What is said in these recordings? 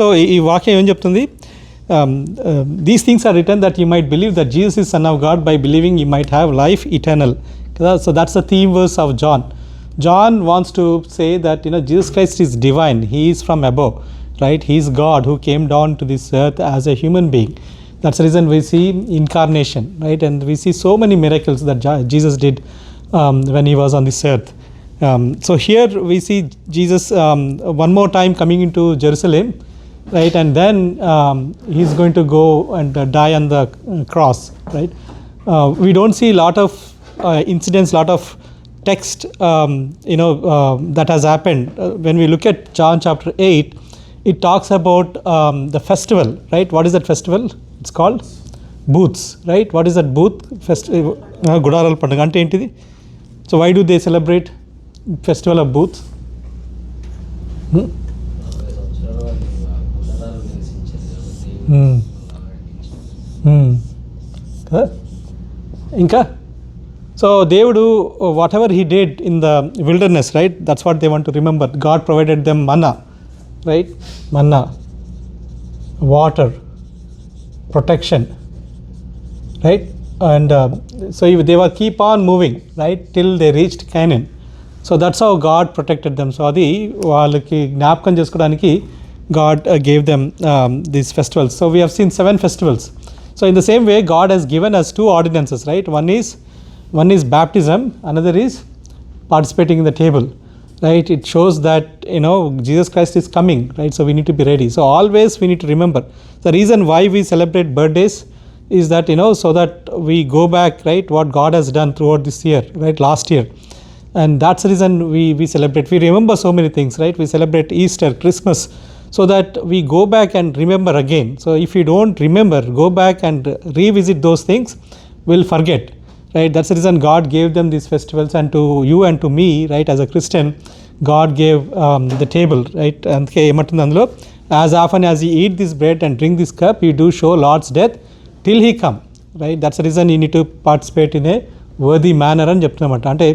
So ఈ వాక్యం ఏం చెప్తుంది? These things are written that you might believe that Jesus is son of God, by believing you might have life eternal కదా. So that's the theme verse of John. John wants to say that Jesus Christ is divine. He is from above, right? He is God who came down to this earth as a human being. That's the reason we see incarnation, right? And we see so many miracles that Jesus did when he was on this earth. So here we see Jesus one more time coming into Jerusalem, right? And then he's going to go and die on the cross, right? We don't see a lot of incidents, lot of text that has happened. When we look at John chapter 8, it talks about the festival, right? What is that festival? It's called booths, right? What is that booth? Gudaral Pandaga ante entidi? So why do they celebrate festival of booths? Inka? So Devudu, whatever he did in the wilderness, right? That's what they want to remember. God provided them manna, right? Manna, water, protection, right? And so they were keep on moving, right, till they reached Canaan. So that's how God protected them. So adi వాళ్ళకి జ్ఞాపకం చేసుకోవడానికి God gave them these festivals. So we have seen 7 festivals. So in the same way, God has given us 2 ordinances, right? One is baptism, another is participating in the table, right? It shows that Jesus Christ is coming, right? So we need to be ready. So always we need to remember the reason why we celebrate birthdays is that so that we go back, right, what God has done throughout this year, right, last year. And that's the reason we celebrate. We remember so many things, right? We celebrate Easter, Christmas, so that we go back and remember again. So if we don't remember, go back and revisit those things, we'll forget, right? That's the reason God gave them these festivals, and to you and to me, right, as a Christian, God gave the table, right? And as often as you eat this bread and drink this cup, you do show Lord's death till he come, right? That's the reason you need to participate in a worthy manner అని చెప్తున్నమాట. అంటే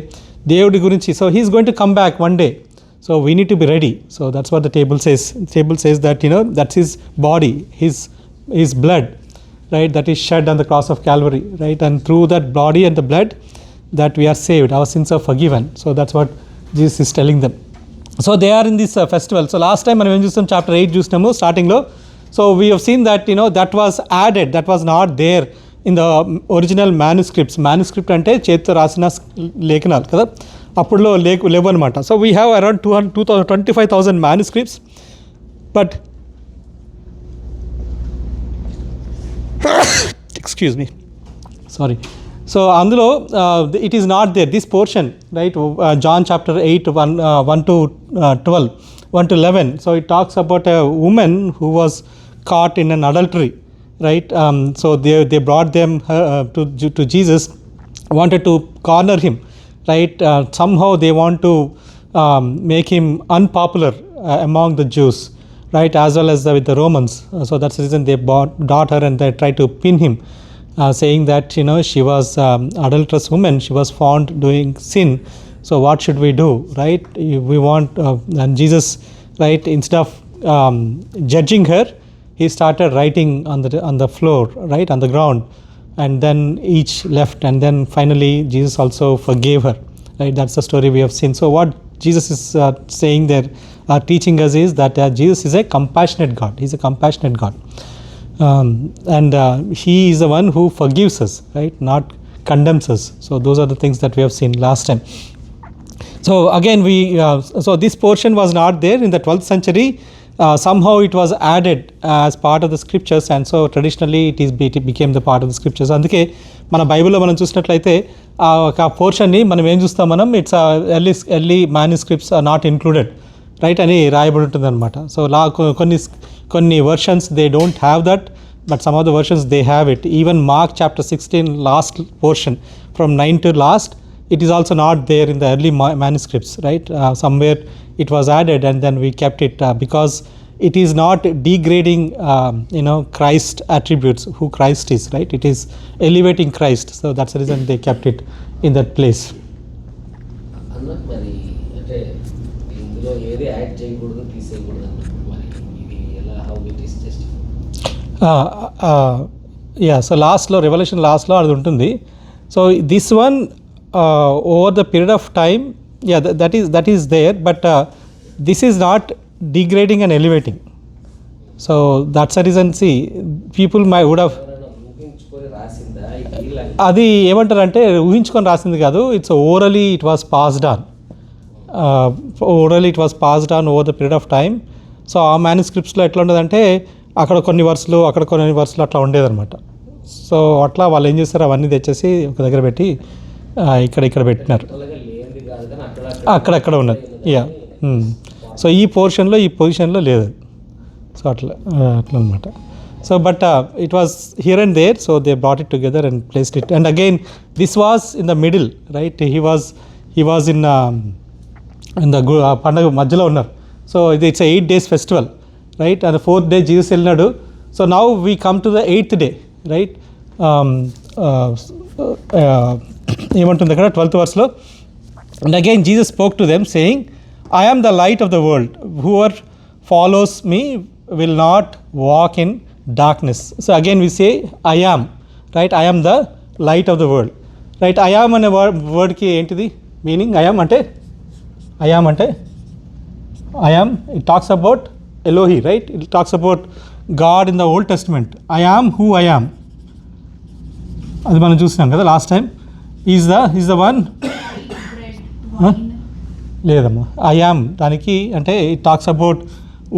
దేవుడి గురించి, so he's going to come back one day, so we need to be ready. So that's what the table says. The table says that that's his body, his blood, right, that is shed on the cross of Calvary, right? And through that body and the blood that we are saved, our sins are forgiven. So that's what Jesus is telling them. So they are in this festival. So last time మనం ఏం చూస్తాం, chapter 8 చూసినాము స్టార్టింగ్లో. So we have seen that that was added, that was not there in the original manuscripts. Manuscript అంటే చేతితో రాసిన లేఖనాలు కదా, అప్పుడులో లేవు అనమాట. So we have around 25,000 manuscripts, but excuse me, sorry. So అందులో it is not there, this portion, right? John chapter 8 1 to 12, 1 to 11. So it talks about a woman who was caught in an adultery, right? So they brought them to Jesus, wanted to corner him, right? Somehow they want to make him unpopular among the Jews, right, as well as with the Romans. So that's the reason they brought her and they tried to pin him, saying that she was adulterous woman, she was found doing sin, so what should we do, right? We want and Jesus, right, instead of judging her, he started writing on the floor, right, on the ground, and then each left, and then finally Jesus also forgave her, right? That's the story we have seen. So what Jesus is saying there, teaching us, is that Jesus is a compassionate God. He's a compassionate God, and he is the one who forgives us, right, not condemns us. So those are the things that we have seen last time. So again so this portion was not there in the 12th century. Somehow it was added as part of the scriptures, and so traditionally it became the part of the scriptures. అందుకే మన బైబిల్లో మనం చూసినట్లయితే ఒక పోర్షన్ని మనం ఏం చూస్తాం, మనం it's early manuscripts are not included, right అని రాయబడి ఉంటుంది అనమాట. సో కొన్ని versions they don't have that, but some of the versions they have it. Even mark chapter 16 last portion from 9 to last, it is also not there in the early manuscripts, right? Somewhere it was added and then we kept it because it is not degrading Christ attributes, who Christ is, right? It is elevating Christ, so that's the reason they kept it in that place. అన్నట్టు మరి అంటే ఇందులో ఏది add చేయకూడదు తీసేయకూడదు అన్నట్టు మరి ఇది ఎలా how is justified. Yeah, so లాస్ట్లో రెవల్యూషన్ లాస్ట్లో అది ఉంటుంది. So this one over the period of time, yeah, that is there, but this is not degrading and elevating. So that's a reason. See people may would have, ఎవరైనా ఊహించుకొని రాసిందా ఇలా? అది ఏమంటారంటే ఊహించుకొని రాసింది కాదు, it's orally it was passed on, orally it was passed on over the period of time. So ఆ మ్యానుస్క్రిప్ట్స్లో ఎట్లా ఉండదంటే అక్కడ కొన్ని వర్సులు అక్కడ కొన్ని వర్సులు అట్లా ఉండేదన్నమాట. సో అట్లా వాళ్ళు ఏం చేస్తారు, అవన్నీ తెచ్చేసి ఒక దగ్గర పెట్టి ఇక్కడ పెట్టినారు. టోటల్గా లేనిది కాదు కానీ అక్కడక్కడ ఉన్నది. యా, సో ఈ పోర్షన్లో ఈ పొజిషన్లో లేదు. సో అట్లా అనమాట. So but it was here and there, so they brought it together and placed it. And again this was in the middle, right? He was in the పండగ మధ్యలో ఉన్నారు. So it's 8 days festival, right? And 4th day Jesus వెళ్ళినాడు. So now we come to the 8th day, right? ఏమంటుంది అక్కడ 12th verse? And again Jesus spoke to them saying, I am the light of the world. Whoever follows me will not walk in darkness. So again we say I am, right? I am the light of the world, right? I am అనే వర్డ్కి ఏంటిది meaning? I am అంటే I am, it talks about Elohi, right? It talks about God in the Old Testament. I am who I am. అది మనం చూసినాం కదా last time. Is the one. లేదమ్మా, I am దానికి అంటే it talks about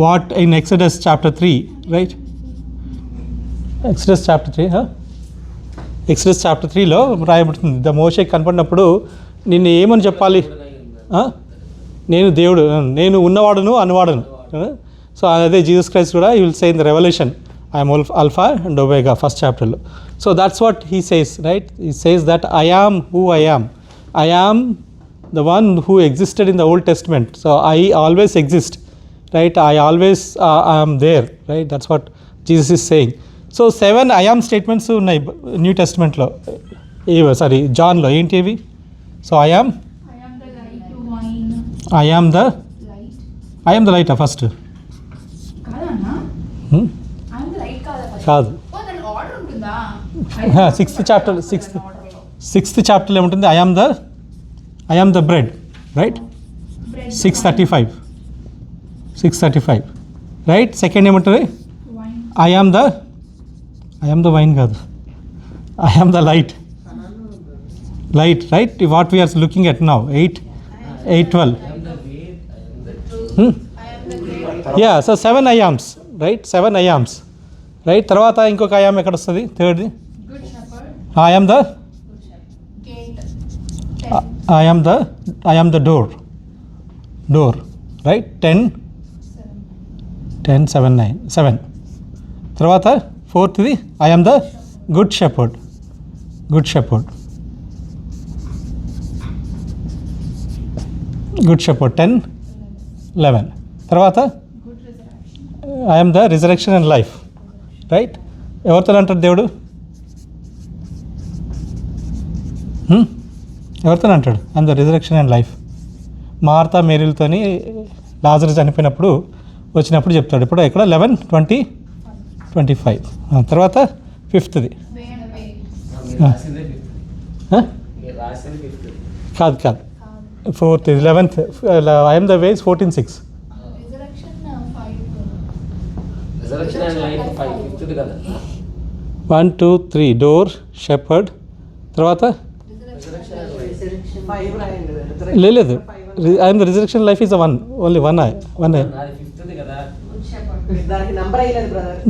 what in Exodus chapter 3, right? Exodus chapter 3లో రాయబడుతుంది. The మోషే కనపడినప్పుడు నిన్ను ఏమని చెప్పాలి? నేను దేవుడు, నేను ఉన్నవాడును అనువాడును. సో అదే జీసస్ క్రైస్ట్ కూడా you will say in the revolution, I'm alpha and omega, first చాప్టర్లో. So that's what he says, right? He says that I am who I am. I am the one who existed in the Old Testament. So I always exist, right? I always I am there, right? That's what Jesus is saying. So 7 I am statements ఉన్నాయి new టెస్ట్మెంట్లో, జాన్లో. ఏంటి అవి? So I am the light first కాదు. 6th chapter ఏముంటుంది? I am the bread, right? 6:35, right? Second ఏమంటుంది? I am the wine కాదు, I am the light, right? What we are looking at now, 8:12. Yeah, so 7 I ams, right? 7 I ams, right? తర్వాత ఇంకొక I am ఎక్కడ వస్తుంది? థర్డ్ది I am the door, right? 10, 7, 9, 7. తర్వాత 4th I am the good shepherd, 10, 11. తర్వాత I am the resurrection and life, right? ఎవరితో అంటాడు దేవుడు? ఎవరితో అంటాడు? I'm the resurrection and life. Martha మేరీలతోని లాజరు చనిపోయినప్పుడు వచ్చినప్పుడు చెప్తాడు. ఇప్పుడు ఇక్కడ 11, 20, 25. తర్వాత 5th కాదు 4th, 11th I am the ways, 14:6. Reservation and life 5th కదా. 1, 2, 3 డోర్, షెపర్డ్. తర్వాత లేదు, I'm the resurrection life is only one I. నాది 5th కదా.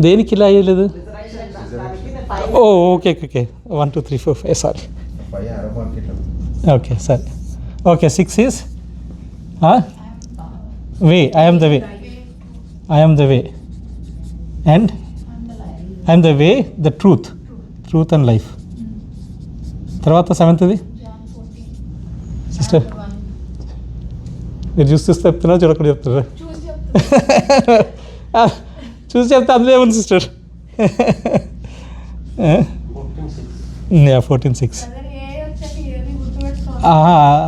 దేనికి ఇలా అయ్యలేదు? Okay 1, 2, 3, 4, 5 sorry. ఓకే సరే. Okay 6 is way. I am the way and I am the way, the truth and life. తర్వాత 7th సిస్టర్ మీరు చూస్తే చెప్తున్నారు, చూడకుండా చెప్తున్నారు. చూసి చెప్తే అందులో ఏముంది సిస్టర్? 14:6.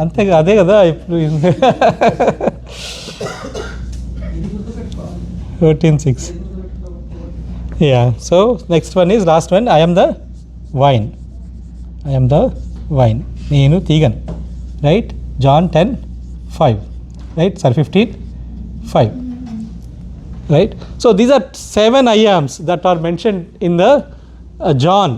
అంతే, అదే కదా ఇప్పుడు. 14:6 Yeah. So next one is last one. I am the vine. I am the vine. నేను తీగను. Right? John 10:5. Right? Sorry, 15:5. Right? So these are 7 I ams that are mentioned in the John.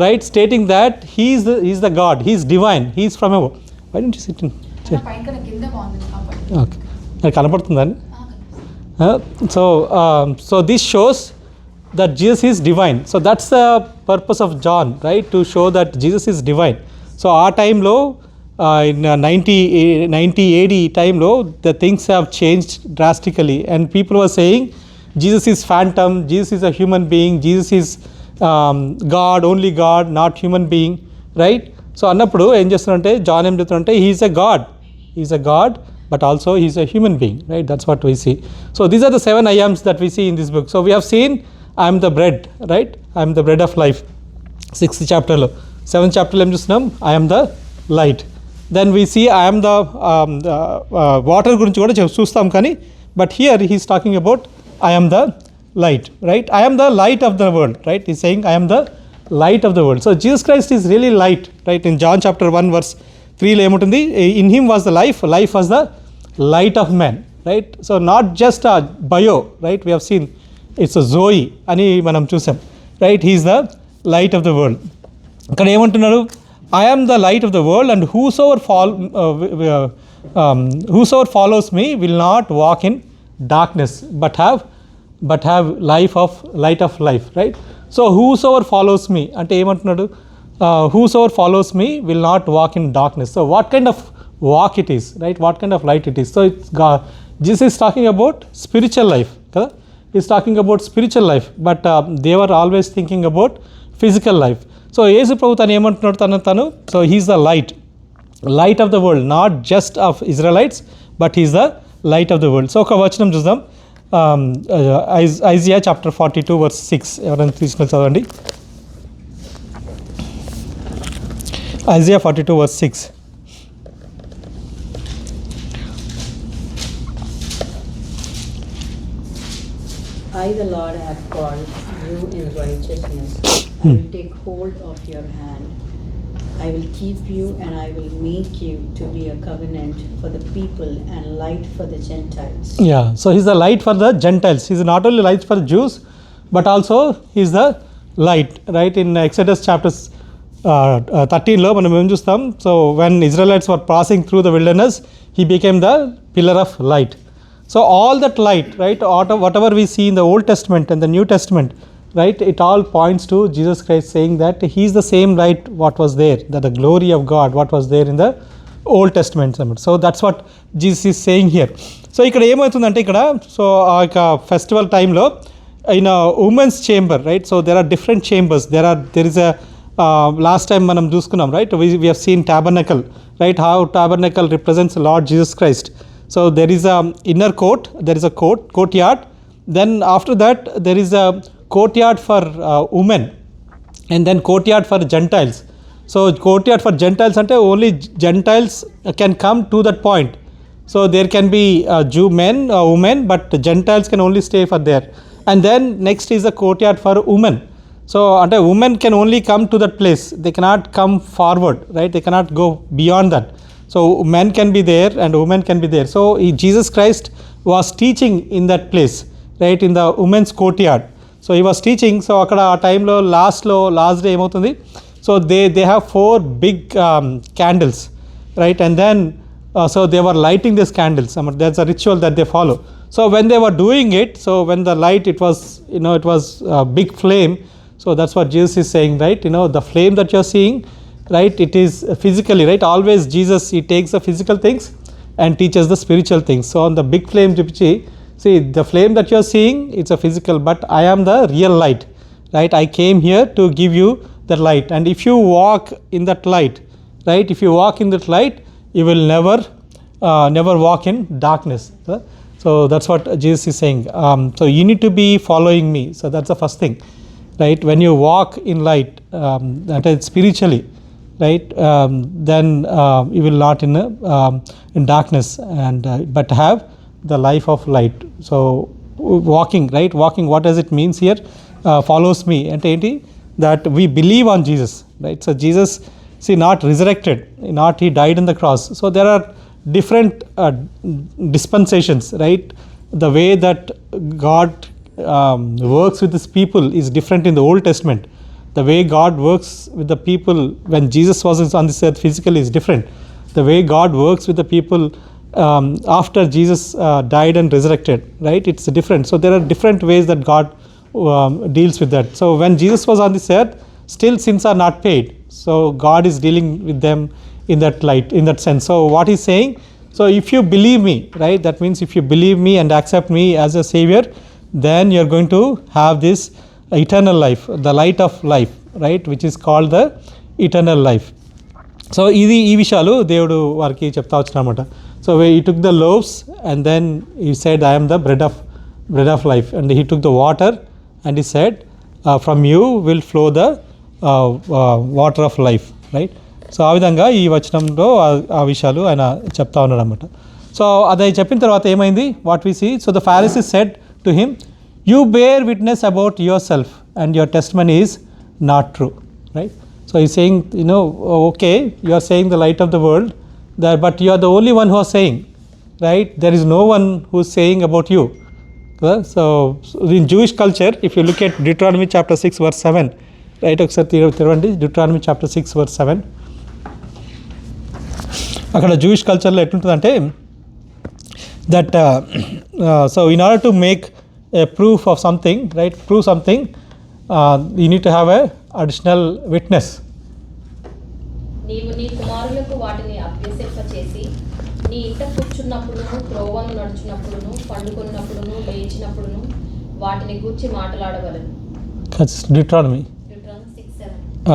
Right? Stating that he is the God. He is divine. He is from above. Why don't you sit in chair? పైన కింద బాగుంది కాబట్టి Okay. నాకు కనపడుతుందండి. So this shows that Jesus is divine. So that's the purpose of John, right? To show that Jesus is divine. So our time low in 90 AD time low, the things have changed drastically, and people were saying Jesus is phantom, Jesus is a human being, Jesus is God, only God, not human being, right? So అన్నప్పుడు ఏం చేస్తున్నారంటే John ఏం చెప్తున్నారంటే he is a God, but also he is a human being, right? That's what we see. So these are the 7 I ams that we see in this book. So we have seen I am the bread, right? I am the bread of life. 6th chapter lo 7th chapter lo em chustunam I am the light. Then we see I am the water gurinchi kuda chustam kani, but here he is talking about I am the light, right? I am the light of the world, right? He is saying I am the light of the world. So Jesus Christ is really light, right? In John chapter 1 verse 3 lo emuntundi, in him was the life was the light of man, right? So not just a bio, right? We have seen it's a zoe ani manam chusam, right? He is the light of the world. Ikkada emantunnaru, I am the light of the world, and whosoever follows me will not walk in darkness but have light of life, right? So whosoever follows me ante emantunnadu, whosoever follows me will not walk in darkness. So what kind of walk it is, right? What kind of light it is? So it's God. Jesus is talking about spiritual life, kada? He's talking about spiritual life, but they were always thinking about physical life. So యేసు ప్రభు తను ఏమంటున్నాడు తను, so he's the light of the world, not just of Israelites, but he's the light of the world. So ఒక వచనం చూద్దాం, Isaiah chapter 42 verse 6. ఎవరైనా తీసుకొని చదవండి. Isaiah 42 verse 6. I, the Lord, have called you in righteousness. I will take hold of your hand. I will keep you, and I will make you to be a covenant for the people and light for the Gentiles. Yeah, so he's the light for the Gentiles. He's not only light for the Jews, but also he's the light, right? In Exodus chapter 13 లో మనం ఏం చూస్తాం, so when Israelites were passing through the wilderness, he became the pillar of light. So all that light, right, whatever we see in the Old Testament and the New Testament, right, it all points to Jesus Christ, saying that he is the same light what was there, that the glory of God what was there in the Old Testament. So that's what Jesus is saying here. So ikkada emautundante ikkada, so aa festival time lo in a women's chamber, right? So there are different chambers. There is a last time manam chuskunnam, right? We have seen tabernacle, right? How tabernacle represents Lord Jesus Christ. So there is a inner court, there is a courtyard. Then after that there is a courtyard for women, and then courtyard for Gentiles. So courtyard for Gentiles ante only Gentiles can come to that point. So there can be Jew men or women, but Gentiles can only stay for there. And then next is the courtyard for women. So ante women can only come to that place, they cannot come forward, right? They cannot go beyond that. So men can be there and women can be there. So Jesus Christ was teaching in that place, right, in the women's courtyard. So he was teaching. So akkada aa time lo last day emoutundi, so they have 4 big candles, right? And then so they were lighting these candles. There's a ritual that they follow. So when they were doing it, so when the light, it was a big flame. So that's what Jesus is saying, right? The flame that you're seeing, right, it is physically, right? Always Jesus, he takes the physical things and teaches the spiritual things. So on the big flame, see the flame that you're seeing, it's a physical, but I am the real light, right? I came here to give you the light, and if you walk in that light, right, if you walk in that light, you will never walk in darkness. So that's what Jesus is saying. So you need to be following me. So that's the first thing, right? When you walk in light, that is spiritually, right, then you will not in darkness, and but have the life of light. So walking, right? Walking, what does it means here? Follows me. అంటే ఏంటి? That we believe on Jesus, right? So Jesus, see, not resurrected, not he died on the cross. So there are different dispensations, right? The way that God works with his people is different in the Old Testament. The way God works with the people when Jesus was on this earth physically is different. The way God works with the people after Jesus died and resurrected, right? It's different. So there are different ways that God deals with that. So when Jesus was on this earth, still sins are not paid. So God is dealing with them in that light, in that sense. So what he's saying, so if you believe me, right, that means if you believe me and accept me as a savior, then you're going to have this eternal life, the light of life, right, which is called the eternal life. So ఇది ఈ విషయాలు దేవుడు వారికి చెప్తా వచ్చినమాట. So he took the loaves and then he said, I am the bread of life, and he took the water and he said, from you will flow the water of life, right? So ఆ విధంగా ఈ వచనంలో ఆ విషయాలు ఆయన చెప్తా ఉన్నాడు అనమాట. సో అది చెప్పిన తర్వాత ఏమైంది? What we see, so the Pharisees said to him, you bear witness about yourself and your testimony is not true, right? So he's saying, you know, okay, you are saying the light of the world, but you are the only one who are saying, right? There is no one who is saying about you. So in Jewish culture, if you look at Deuteronomy chapter 6 verse 7, right, ఒకసారి తెరవండి, Deuteronomy chapter 6 verse 7. అక్కడ Jewish కల్చర్లో ఎట్లుంటుందంటే that so in order to make a proof of something, right, prove something, you need to have a additional witness. నీవు నీ కుమారులకు వాటిని అభ్యసింపచేసి నీ ఇంట కూర్చున్నప్పుడును, త్రోవను నడుచున్నప్పుడును, పండుకున్నప్పుడును, లేచినప్పుడును వాటిని గూర్చి మాట్లాడవలెను. Deuteronomy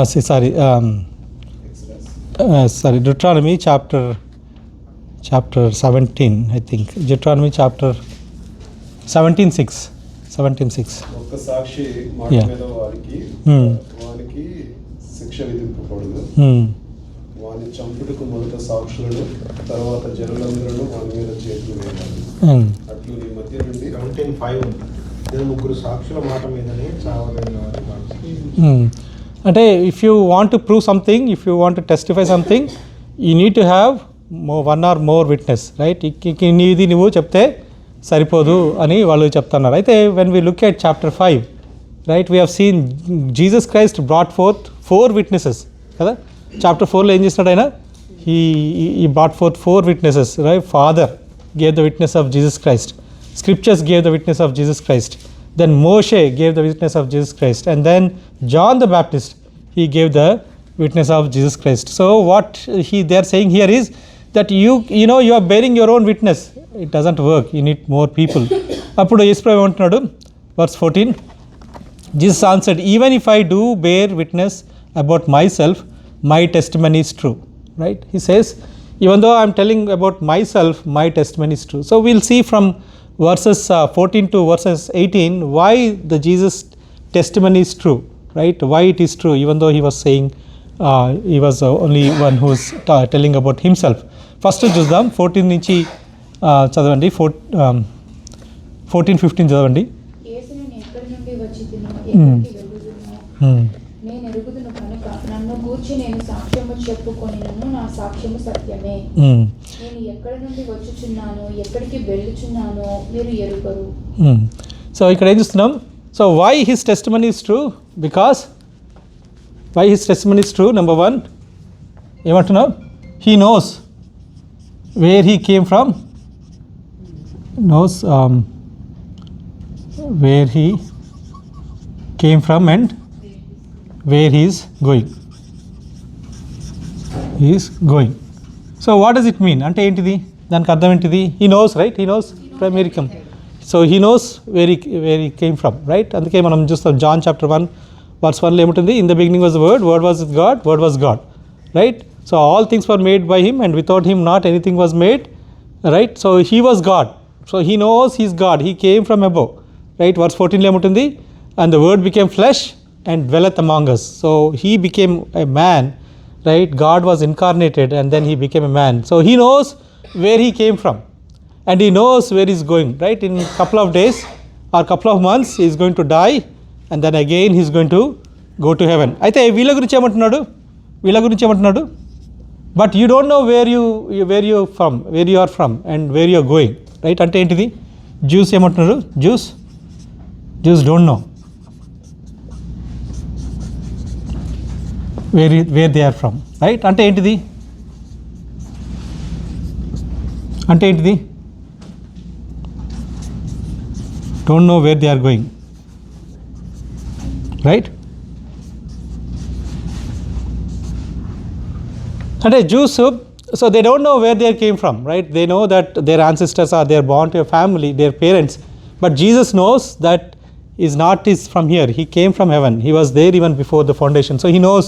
6:7. Sorry, Deuteronomy chapter 17, I think. Deuteronomy chapter 17:6. ఒక్క సాక్షి మాట మీద వానికి శిక్ష విధింపకూడదు. వాని చంపుటకు మొదట సాక్షులను, తర్వాత జనులందరూ వాని మీద చేతులు వేయాలి. అట్లు నీ మధ్య నుండి 17:5 ముగ్గురు సాక్షుల మాట మీదనే చావలేని. అంటే if you want to prove something, if you want to testify something, you need to have one or more witness, right? నీది నువ్వు చెప్తే సరిపోదు అని వాళ్ళు చెప్తున్నారు. అయితే when we look at chapter 5, right, we have scene Jesus Christ brought fourth 4 witnesses కదా. Chapter 4లో ఏం చేసినాడు ఆయన? he brought forth 4 witnesses, right? Father gave the witness of Jesus Christ, scriptures gave the witness of Jesus Christ, then Moshe gave the witness of Jesus Christ, and then John the Baptist, he gave the witness of Jesus Christ. So what they are saying here is that you know you are bearing your own witness, it doesn't work, you need more people. అప్పుడు యేసుప్రభు ఏమంటున్నాడు, verse 14, Jesus answered, even if I do bear witness about myself, my testimony is true, right? He says, even though I am telling about myself, my testimony is true. So we'll see from verses 14 to verses 18 why the Jesus testimony is true, right? Why it is true, even though he was saying he was only one who is telling about himself. First చూద్దాం, 14 నుంచి చదవండి, 14-15 చదవండి. యేసును నేను ఎక్కడి నుండి వచ్చితినో, ఎక్కడికి వెళ్ళుదునో నేను ఎరుగుదును కనుక నన్ను గూర్చి నేను సాక్ష్యము చెప్పుకొనినను, నా సాక్ష్యము సత్యమే. నేను ఎక్కడి నుండి వచ్చుచున్నానో, ఎక్కడికి వెళ్ళుచున్నానో మీరు ఎరుగరు. సో ఇక్కడ ఏం చూస్తున్నాం? So why his testimony is true? Because why his testimony is true? Number 1, ఏమంటున్నాం? He knows where he came from, knows where he came from and where he is going. He is going. So what does it mean? అంటే ఏంటిది? దానికి అర్థం ఏంటిది? He knows, right? He knows from where he came. So he knows where he came from, right? అందుకే మనం చూస్తాం John chapter 1 verse 1 లో ఏముంటుంది? In the beginning was the word, word was with God, word was God, right? So all things were made by him, and without him not anything was made, right? So he was God. So he knows he is God. He came from above, right? Verse 14 లో ఏముంటుంది? And the word became flesh and dwelleth among us. So he became a man, right? God was incarnated and then he became a man. So he knows where he came from and he knows where he's going, right? In a couple of days or couple of months he is going to die, and then again he is going to go to heaven. అయితే వీళ్ళ గురించి ఏమంటున్నాడు, but you don't know where you are from and where you are going, right? అంటే ఏంటిది? Jews ఏమంటున్నారు? Jews don't know where they are from, right? అంటే ఏంటిది? Don't know where they are going, right? అంటే Jews, so they don't know where they came from, right? They know that their ancestors are, they are born to a family, their parents, but Jesus knows that is not from here. He came from heaven. He was there even before the foundation, so he knows.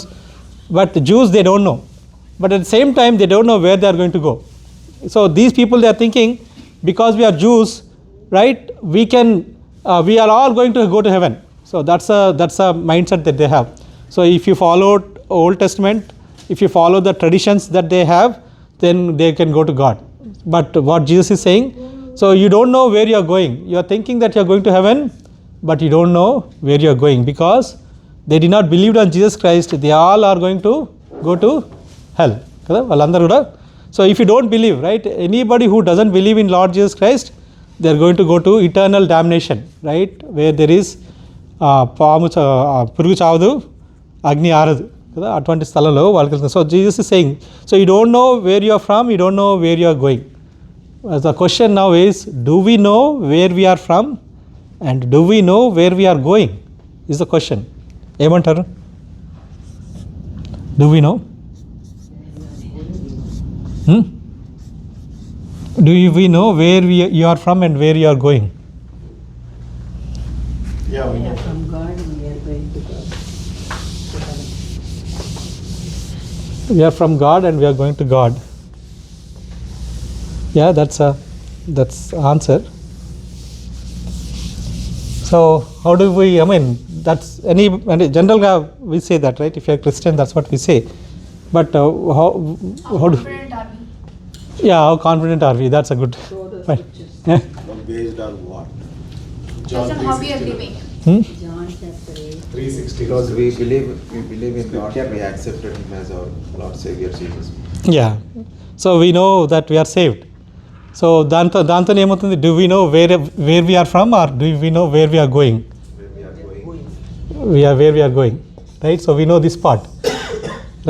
But the Jews, they don't know, but at the same time they don't know where they are going to go. So these people, they are thinking, because we are Jews, right, we are all going to go to heaven. So that's a mindset that they have. So if you follow Old Testament, if you follow the traditions that they have, then they can go to God. But what Jesus is saying, so you don't know where you are going. You are thinking that you are going to heaven, but you don't know where you are going, because they did not believe on Jesus Christ. They all are going to go to hell. Kada vallandaru kuda. So if you don't believe, right, anybody who doesn't believe in Lord Jesus Christ, they are going to go to eternal damnation, right, where there is పురుగు చావదు, అగ్ని ఆరదు కదా, అటువంటి స్థలంలో వాళ్ళకి వెళ్తుంది. So Jesus is saying, so you don't know where you are from, you don't know where you are going. The question now is, do we know where we are from and do we know where we are going is the question. ఏమంటారు? Do we know? Do we know where you are from and where you are going? Yeah, we We know. are from God and we are going to God. We are from God and we are going to God. Yeah, that's answer. So how do we, I mean, that's any general we say that, right? If you are Christian, that's what we say. But how do, Confident are we? yeah, how confident are we? That's a good Throw the point. scriptures. Yeah. But based on what? Based on how we are living. John chapter 8. 360. Because we believe in God, we accepted Him as our Lord Savior Jesus. Yeah, so we know that we are saved. So దాంతో ఏమవుతుంది? Do we know where we are from, or do we know where we are going? Where we are going. Where we are going, right? So we know this part,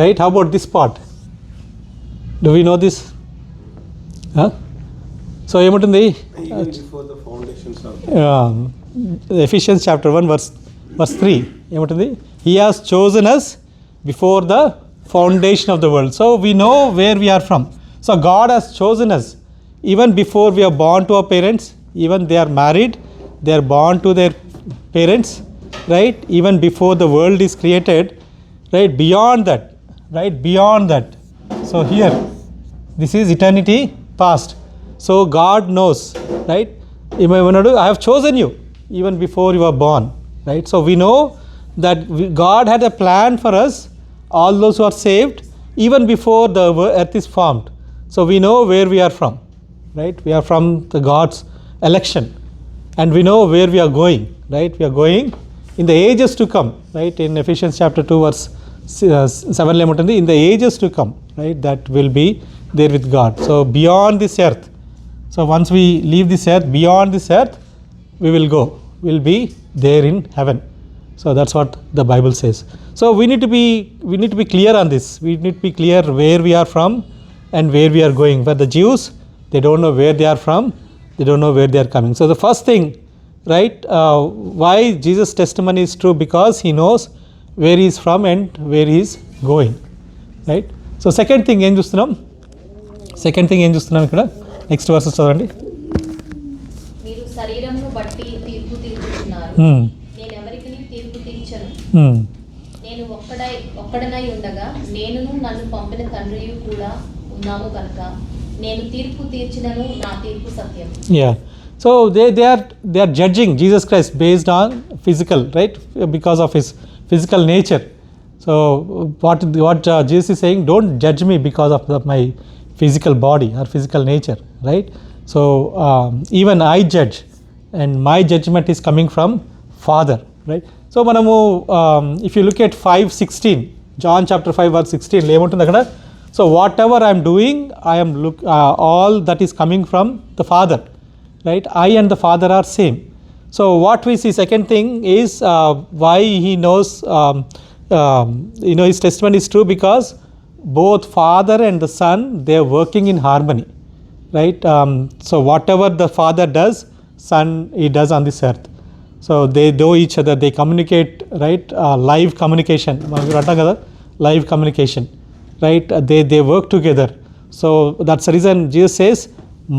right? How about this part? Do we know this? Huh? So ఏముంటుంది? Even before the foundations of Ephesians chapter 1 verse 3 ఏముంటుంది? He has chosen us before the foundation of the world. So we know where we are from. So God has chosen us even before we are born to our parents. Even they are married, they are born to their parents, right? Even before the world is created, right? Beyond that. So here, this is eternity past. So God knows, right? I have chosen you even before you were born, right? So we know that God had a plan for us, all those who are saved, even before the earth is formed. So we know where we are from, right? We are from the God's election, and we know where we are going, right? We are going in the ages to come, right? In Ephesians chapter 2 verse 7 ఏమంటుంది? In the ages to come, right? That will be there with God. So beyond this earth, so once we leave this earth, beyond this earth we will go, we'll be there in heaven. So that's what the Bible says. So we need to be clear on this. We need to be clear where we are from and where we are going. For the Jews, they don't know where they are from, they don't know where they are coming. So the first thing, right, why Jesus' testimony is true, because he knows where he is from and where he is going, right? So second thing ఏం చూస్తున్నాం ఇక్కడ next versus చదవండి. మీరు శరీరమును బట్టి తీర్పు తీర్చుచున్నారు. Hmm. నేను ఎవరికి తీర్పు తీర్చను. Hmm. నేను ఒక్కడనై ఉండగా నేనును నన్ను పంపిన తండ్రియు కూడా ఉన్నాము కనుక నేను తీర్పు తీర్చినను నా తీర్పు సత్యం. Yeah. So they are judging Jesus Christ based on physical, right? Because of his physical nature. So what Jesus is saying, don't judge me because of my physical body or physical nature, right? So even I judge, and my judgment is coming from Father, right? So మనము if you look at 5:16, John chapter 5 verse 16 ఏముంటుంది అక్కడ? So whatever I am doing, all that is coming from the Father, right? I and the Father are same. So what we see, second thing is why he knows, his testimony is true, because both Father and the Son, they are working in harmony, right? So whatever the Father does, Son he does on this earth. So they know each other, they communicate, right? Live communication, మనం అంటాం కదా, live communication, right? They work together. So that's the reason Jesus says,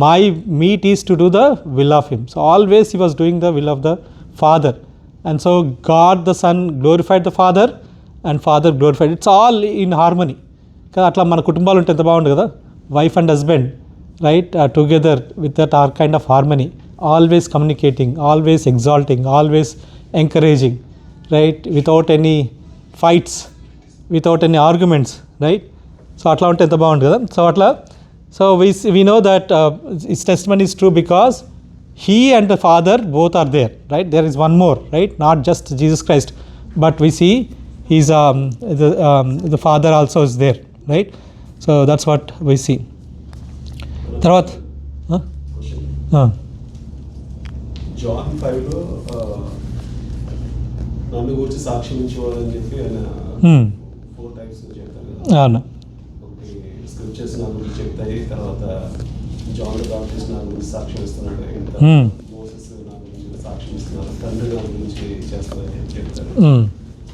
my meat is to do the will of him. So always he was doing the will of the Father, and so God the Son glorified the Father and Father glorified. It's all in harmony కదా. అట్లా మన కుటుంబాలు ఉంటే ఎంత బాగుంటుంది కదా, wife and husband, right, together with that or kind of harmony, always communicating, always exalting, always encouraging, right, without any fights, without any arguments, right. So అట్లా ఉంటే ఎంత బాగుంటుంది కదా. సో అట్లా, so we know that his testimony is true because he and the Father both are there, right? There is one more, right? Not just Jesus Christ, but we see he's the Father also is there, right? So that's what we see. తర్వాత John 5లో నన్ను గురించి సాక్ష్యం ఇచ్చేవాడని చెప్పి ఆయన 4 times చెప్తారు కదా. అవును. Scriptures నా గురించి చెప్తాయి, తర్వాత జాన్ బాప్టిస్ట్ నా గురించి సాక్ష్యం ఇస్తున్నాడు, మోసెస్ నా గురించి సాక్ష్యం ఇస్తున్నాడు, తండ్రి నా గురించి చేస్తారని చెప్తారు.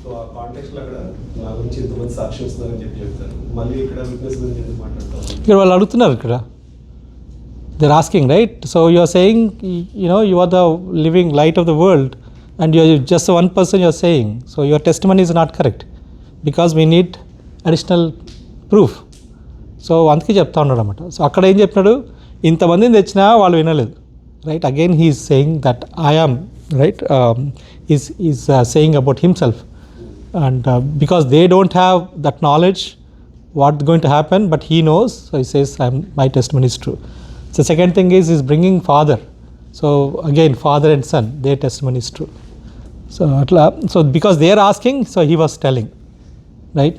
సో ఆ కాంటెక్స్ట్లో అక్కడ నా గురించి ఇంతమంది సాక్ష్యం ఇస్తున్నారని చెప్పి చెప్తారు. మళ్ళీ ఇక్కడ విట్నెస్ గురించి ఎందుకు మాట్లాడతారు? ఇక్కడ వాళ్ళు అడుగుతున్నారు, ఇక్కడ they're asking, right? So you are saying, you are the living light of the world, and you are just one person you are saying, so your testimony is not correct, because we need additional proof. So అందుకే చెప్తా ఉన్నాడు అనమాట. So అక్కడ ఏం చెప్పినాడు, ఇంతమందిని తెచ్చినా వాళ్ళు వినలేదు, right. Again he is saying that I am, right, is saying about himself, and because they don't have that knowledge what going to happen, but he knows. So he says my testimony is true. So second thing is bringing father. So again father and son, they testimony is true. So అట్లా, so because they are asking, so he was telling, right.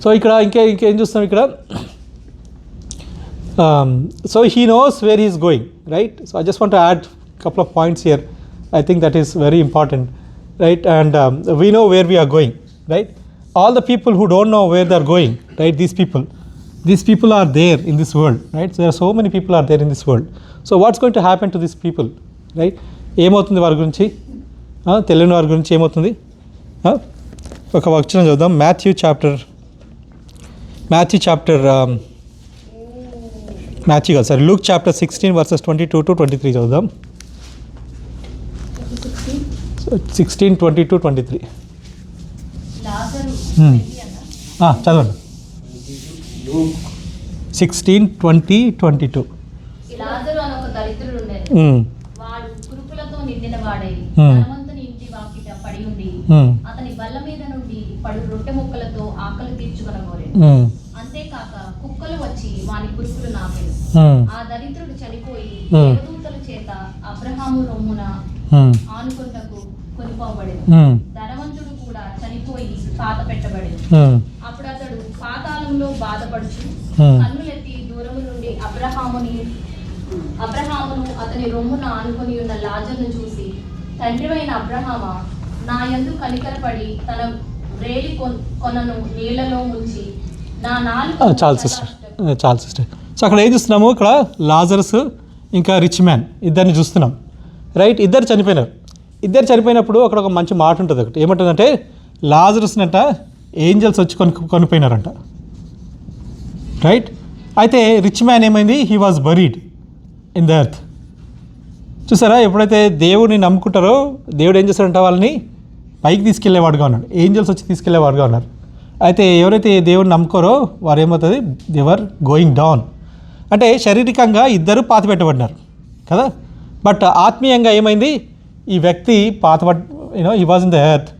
So ఇక్కడ ఇంకేం చూస్తాం ఇక్కడ, so he knows where is going, right. So I just want to add couple of points here. I think that is very important, right? And we know where we are going, right? All the people who don't know where they are going, right? These people are there in this world, right? So there are so many people are there in this world. So what's going to happen to these people, right? ఏమవుతుంది వారి గురించి, తెలియని వారి గురించి ఏమవుతుంది? ఒక వచనం చదువుదాం. Matthew chapter Luke chapter 16 verses 22 to 23 చదువుదాం. 16, 22, 23 చదవండి. 16, 20, 22. లాజరు అనే ఒక దరిద్రుడు ఉండేది. వాడు కురుపులతో నిండిన వాడై ధనవంతుని ఇంటి వాకిట పడి ఉండి అతని బల్ల మీద నుండి పడు రొట్టె ముక్కలతో ఆకలి తీర్చుకొనగోరెను. అంతేకాక కుక్కలు వచ్చి వాని కురుపులు నాపెను. ఆ దరిద్రుడు చనిపోయి దేవదూతల చేత అబ్రహాము రొమ్మున ఆనుకొంటకు కొనిపోబడెను. ధనవంతుడు కూడా చనిపోయి పాత పెట్టబడెను. అప్పుడు అతడు పాతాళంలో బాధపడుచు కన్నులెత్తి దూరము నుండి అబ్రహామును అతని రొమ్మున ఆనుకొని ఉన్న లాజరును చూసి, తండ్రివైన అబ్రహామా, నా యందు కనికరపడి తన వ్రేలి కొనను నీళ్లలో ముంచి నా నాలుగు. చాలు సిస్టర్. సో అక్కడ ఏం చూస్తున్నాము, ఇక్కడ లాజరస్ ఇంకా రిచ్ మ్యాన్ ఇద్దరిని చూస్తున్నాం, రైట్. ఇద్దరు చనిపోయినప్పుడు అక్కడ ఒక మంచి మాట ఉంటుంది. ఒకటి ఏమంటుందంటే, లాజరస్ని అంట ఏంజల్స్ వచ్చి కొనిపోయినారంట, రైట్. అయితే రిచ్ మ్యాన్ ఏమైంది, he was buried in the earth. చూసారా, ఎప్పుడైతే దేవుడిని నమ్ముకుంటారో దేవుడు ఏం చేస్తారంట, వాళ్ళని పైకి తీసుకెళ్లేవాడుగా ఉన్నాడు, ఏంజల్స్ వచ్చి తీసుకెళ్లేవాడుగా ఉన్నారు. అయితే ఎవరైతే దేవుడిని నమ్ముకోరో వారు ఏమవుతుంది, దేవర్ గోయింగ్ డౌన్. అంటే శారీరకంగా ఇద్దరు పాతి పెట్టబడినారు కదా, బట్ ఆత్మీయంగా ఏమైంది, ఈ వ్యక్తి he was in the earth,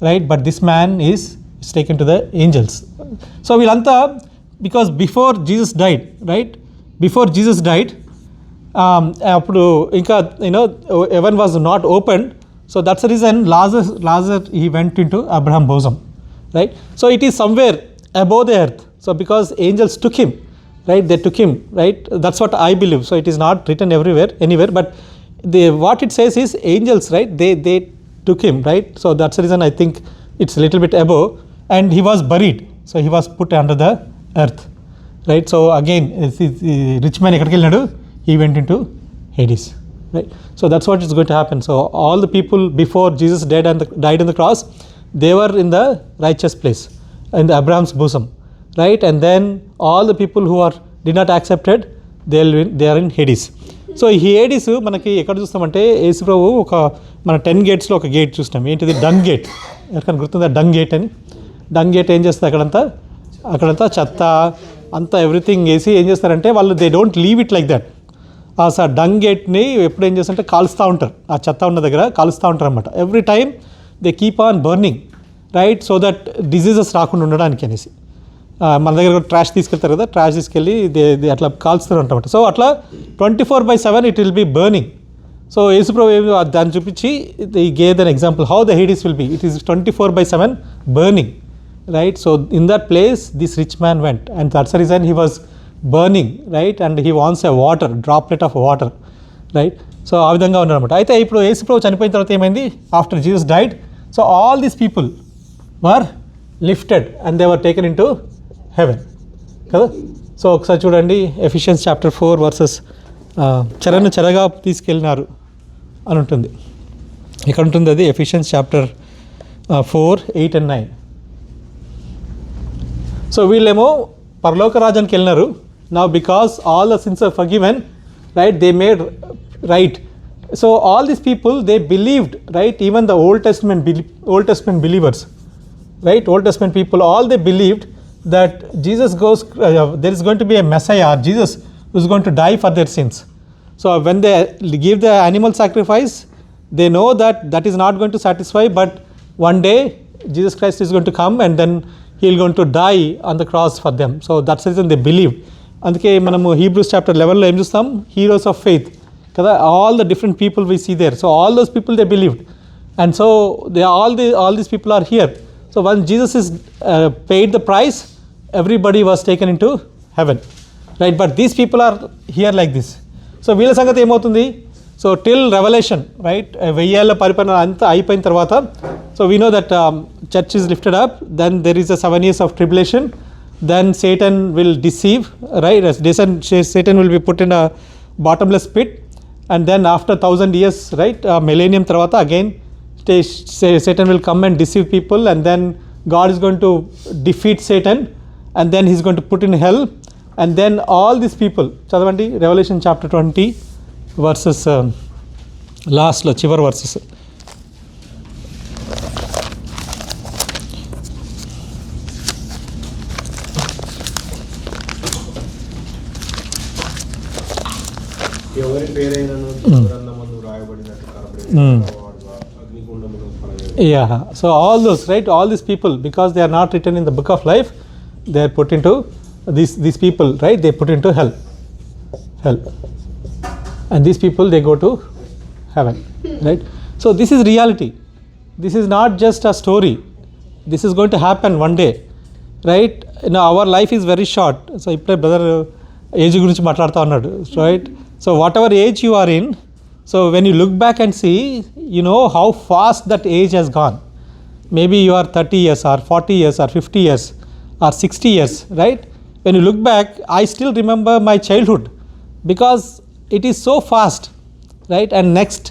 right, but this man is taken to the angels. So వీళ్ళంతా, because before Jesus died, right, before Jesus died అప్పుడు ఇంకా heaven was not opened. So that's the reason Lazarus he went into Abraham's bosom, right? So it is somewhere above the earth. So because angels took him, right? They took him, right? That's what I believe. So it is not written anywhere, but what it says is angels, right? They took him, right? So that's the reason I think it's a little bit above, and he was buried. So he was put under the earth, right? So again, rich man ekkadiki vellinadu, he went into Hades, right? So that's what is going to happen. So all the people before Jesus died on the cross, they were in the righteous place, in the Abraham's bosom, right? And then all the people who did not accepted, they are in Hades. So ఈ Hades మనకి ఎక్కడ చూస్తామంటే యేసుప్రభు మన 10 గేట్స్లో ఒక gate చూస్తాం. ఏంటిది? Dung gate. ఎవరికైనా గుర్తుందా డంగ్ గేట్ అని? డంగ్ గేట్ ఏం చేస్తుంది? అక్కడంతా చెత్త అంతా ఎవ్రీథింగ్ వేసి ఏం చేస్తారంటే వాళ్ళు they don't leave it like that. ఆ డంగ్ గేట్ని ఎప్పుడు ఏం చేస్తారంటే కాలుస్తూ ఉంటారు. ఆ చెత్త ఉన్న దగ్గర కాలుస్తూ ఉంటారు అనమాట. Every time they keep on burning, right? So that diseases రాకుండా ఉండడానికి అనేసి. మన దగ్గర ట్రాష్ తీసుకెళ్తారు కదా, ట్రాష్ తీసుకెళ్ళి అట్లా కాల్చుతూ ఉంటామంట. సో అట్లా 24/7 it will be burning. So యేసుప్రభు దాన్ని చూపించి he gave an example how the Hades will be. It is 24/7 burning, right? So in that place this rich man went, and that's the reason he was burning, right? And he wants a water, droplet of water, right? So ఆ విధంగా ఉన్నారనమాట. అయితే ఇప్పుడు యేసుప్రభు చనిపోయిన తర్వాత ఏమైంది? After Jesus died, so all these people were lifted and they were taken in to heaven కదా. సో ఒకసారి చూడండి, ఎఫిషియన్స్ చాప్టర్ 4 వర్సెస్ చెరగా తీసుకెళ్ళినారు అని ఉంటుంది. ఇక్కడ ఉంటుంది అది ఎఫిషియన్స్ చాప్టర్ 4, 8 and 9. సో వీళ్ళేమో పరలోక రాజ్యానికి వెళ్ళినారు. Now because all the sins are forgiven, right? They made right. So all these people they believed, right? Even the old testament believers, right? Old Testament people, all they believed that Jesus there is going to be a Messiah, or Jesus who is going to die for their sins. So when they give the animal sacrifice, they know that is not going to satisfy, but one day Jesus Christ is going to come and then he is going to die on the cross for them. So that's the reason they believed. అందుకే మనము Hebrews chapter 11లో ఏం చూస్తాం? Heroes of faith కదా. All the different people we see there. So all those people they believed, and so all these people are here. So when Jesus is paid the price, everybody was taken into heaven, right? But these people are here like this. So వీళ్ళ సంగతి ఏమవుతుంది? So till revolution, right? 1000 ఏళ్ళ పరిపాలన అంతా అయిపోయిన తర్వాత, so we know that church is lifted up, then there is a 7 years of tribulation, then Satan will deceive, right? Satan will be put in a bottomless pit, and then after 1000 years, right, millennium తర్వాత again Satan will come and deceive people, and then God is going to defeat Satan, and then he's going to put in hell, and then all these people, చదవండి Revelation chapter 20 verses లాస్ట్లో చివరి versus. ఎవరి పేరైనను గ్రంథమందు రాయబడినట్టు కనబడిన Yeah, so all those, right, all these people, because they are not written in the book of life, they are put into these people, right? They put into hell, and these people they go to heaven, right? So this is reality. This is not just a story. This is going to happen one day, right? Our life is very short. So ippade brother age gurinchi maatladta unnadu, right? So whatever age you are in, so when you look back and see, you know how fast that age has gone. Maybe you are 30 years or 40 years or 50 years or 60 years, right? When you look back, I still remember my childhood because it is so fast, right? And next,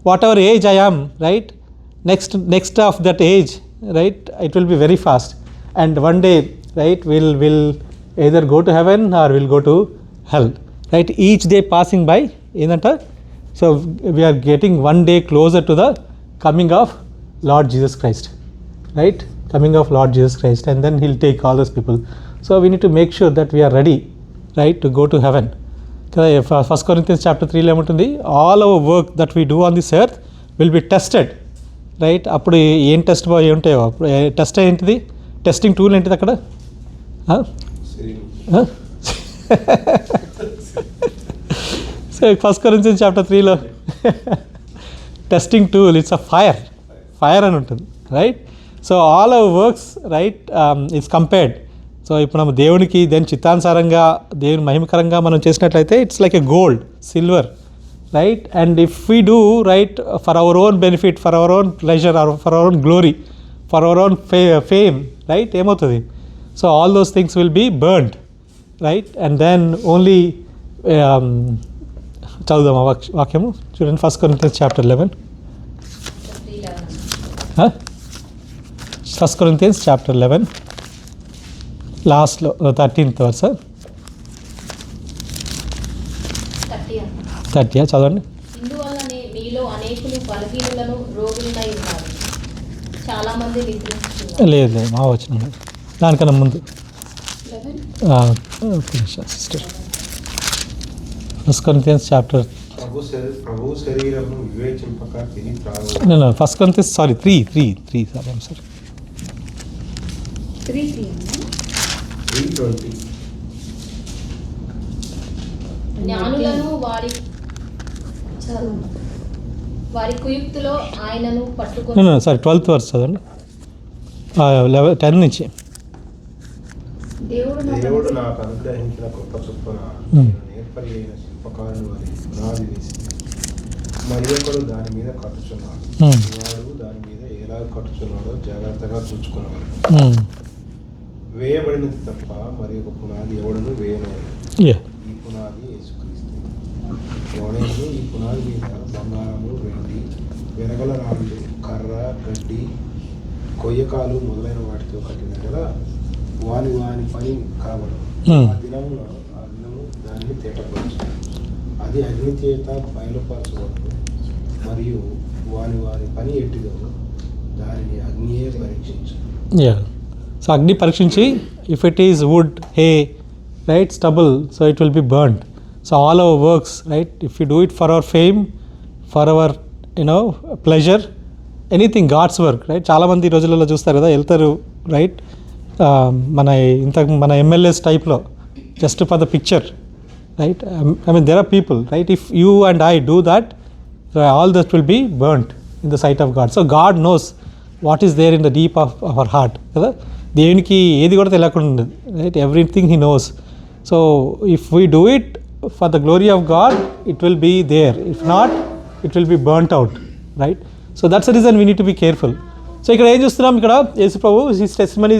whatever age I am, right? Next of that age, right? It will be very fast. And one day, right, we'll either go to heaven or we'll go to hell, right? Each day passing by, ఏందంట? So we are getting one day closer to the coming of Lord Jesus Christ, right? Coming of Lord Jesus Christ, and then he'll take all those people. So we need to make sure that we are ready, right, to go to heaven. 1 Corinthians chapter 3 lo emuntundi, all our work that we do on this earth will be tested, right? appudu em test untayo, test entidi, testing tool entidi akkada, so 1 Corinthians chapter 3లో testing tool it's a fire అని ఉంటుంది, right? So all our works, right, it's compared. So ఇప్పుడు మనం దేవునికి దేని చిత్తానుసారంగా దేవుని మహిమకరంగా మనం చేసినట్లయితే it's like a gold, silver, right? And if we do right for our own benefit, for our own pleasure, or for our own glory, for our own fame, right, ఏమవుతుంది? So all those things will be burned, right? And then only చదువుదాం ఆ వాక్యము చూడండి. 1 Corinthians chapter 11. 1 Corinthians chapter 11 లాస్ట్లో 13th verse. 30 చదవండి. ఇందువల్లనే మీలో అనేకులు బలహీనులను రోగులై ఉన్నారు, చాలా మంది నిద్రించుతున్నారు. లేదు మా వచ్చిన దానికన్నా ముందు 11. సిస్టర్ 1 Corinthians chapter ప్రభు శరీరము వివేచింపక తిని త్రాగు. 1 Corinthians 3 sorry I'm sorry 3:20. జ్ఞానులను వారి కుయుక్తిలో ఆయనను పట్టుకొని sorry 12th verse చదవండి. 10 నుంచి. దేవుడు నాకు అనుగ్రహించిన కృప చొప్పున నేను నేర్పరి అయిన శిల్పకారుని వారి పునాది వేసి మరి ఒకడు దాని మీద కట్టుచున్నాడు. వాడు దాని మీద ఎలా కట్టుచున్నాడో జాగ్రత్తగా చూచుకునేవాడు. వేయబడినది తప్ప మరి ఒక పునాది ఎవడను వేయలేదు. ఈ పునాది యేసుక్రీస్తు. ఎవడైనా ఈ పునాది మీద బంగారము, వెండి, వెరగల రాళ్ళు, కర్ర, గడ్డి, కొయ్యకాలు మొదలైన వాటితో కట్టిన కదా వాని పని కాబడు. ఆ దినము దాన్ని తేటపరచు. అది అగ్ని చేత బయలుపరచబడు. మరియు వారి పని ఎట్టిదో దానిని అగ్నియే పరీక్షించు. సో అగ్ని పరీక్షించి if it is wood, hay, right, stubble, so it will be burned. So all our works, right, if you do it for our fame, for our pleasure, anything God's work, right? చాలామంది ఈ రోజులలో చూస్తారు కదా, వెళ్తారు, right, మన MLAs టైప్లో just for the picture, right? I mean there are people, right? If you and I do that, all that will be burned in the sight of God. So God knows what is there in the deep of our heart కదా. దేవునికి ఏది కూడా తెలియకుండా ఉండదు, right? Everything he knows. So if we do it for the glory of God, it will be there. If not, it will be burnt out, right? So that's the reason we need to be careful. So ఇక్కడ ఏం చూస్తున్నాం, ఇక్కడ యేసు ప్రభు his testimony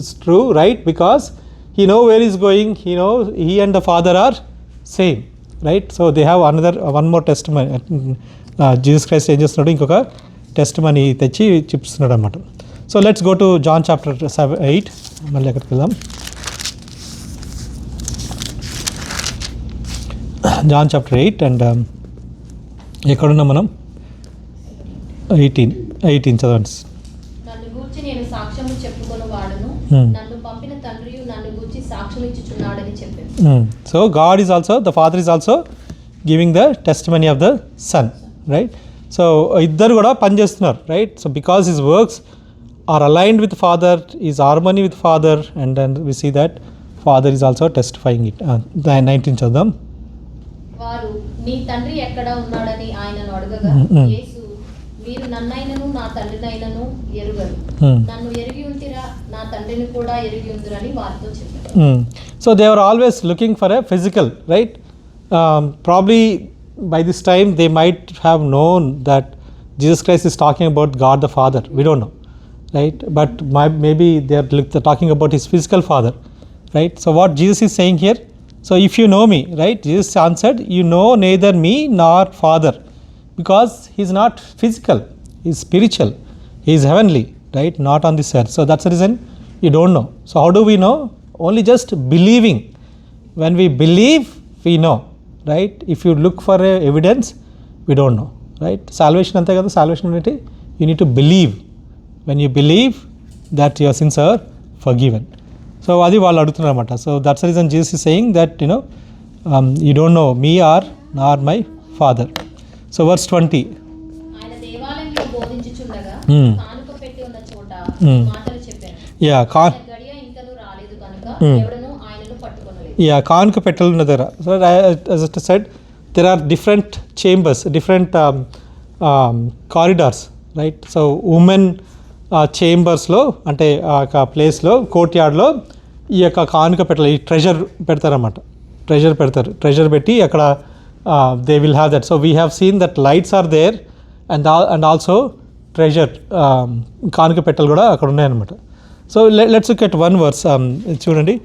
is true, right? Because he know where he's going, he and the Father are same, right? So they have one more testimony. Jesus Christ ఏం చేస్తున్నాడు, ఇంకొక testimony తెచ్చి చూపిస్తున్నాడు అనమాట. So let's go to John chapter 8. మళ్ళీ ఎక్కడికి వెళ్దాం. John chapter 8 and ఎక్కడున్నాం మనం? 18 చదవండి. నన్ను గూర్చి నేను సాక్ష్యము చెప్పుకొని వాడును, నన్ను పంపిన తండ్రియు నన్ను గూర్చి సాక్ష్యం ఇచ్చుచున్నాడని చెప్పాను. So God is also, the Father is also giving the testimony of the Son, right? So ఇద్దరు కూడా పనిచేస్తున్నారు, right? So because his works are aligned with Father, is harmony with Father, and then we see that Father is also testifying it. 19 చదుదాం. వారు నీ తండ్రి ఎక్కడ ఉన్నాడని ఆయనను అడగగా, యేసు మీరు నన్నైనను నా తండ్రినైనను ఎరుగరు, నన్ను ఎరిగి ఉంటిరా నా తండ్రిని కూడా ఎరిగి ఉందిరని వారితో చెప్పారు. So they are always looking for a physical, right? Probably by this time they might have known that Jesus Christ is talking about God the Father. We don't know, right? But maybe they are talking about his physical father, right? So what Jesus is saying here, so if you know me, right, Jesus answered, you know neither me nor Father, because he is not physical, he is spiritual, he is heavenly, right, not on this earth. So that's the reason you don't know. So how do we know? Only just believing. When we believe, we know, right? If you look for evidence, we don't know, right? Salvation ante kada, salvation ante you need to believe. When you believe that your sins are forgiven. So adi vallu adugutunnaru anamata. So that's the reason Jesus is saying that you don't know me or nor my Father. So verse 20. ఆయన దేవాలయంలో బోధించుచుండగా కానుక పెట్టి ఉన్న చోట మాటలు చెప్పాను. గడియ ఇంకను రాలేదు కనుక ఎవడను ఆయనను పట్టుకొనలేదు. కానుక పెట్టెలు ఉన్న దగ్గర. So as I said, there are different chambers, different corridors, right? So women చేంబర్స్లో అంటే ఆ యొక్క ప్లేస్లో కోర్ట్ యార్డ్లో ఈ యొక్క కానుక పెట్టాలి, ఈ ట్రెజర్ పెడతారన్నమాట. ట్రెజర్ పెట్టి అక్కడ they will have that. So we have seen that lights are there and also treasure కానుక పెట్టెలు కూడా అక్కడ ఉన్నాయన్నమాట. So let's look at one verse. చూడండి,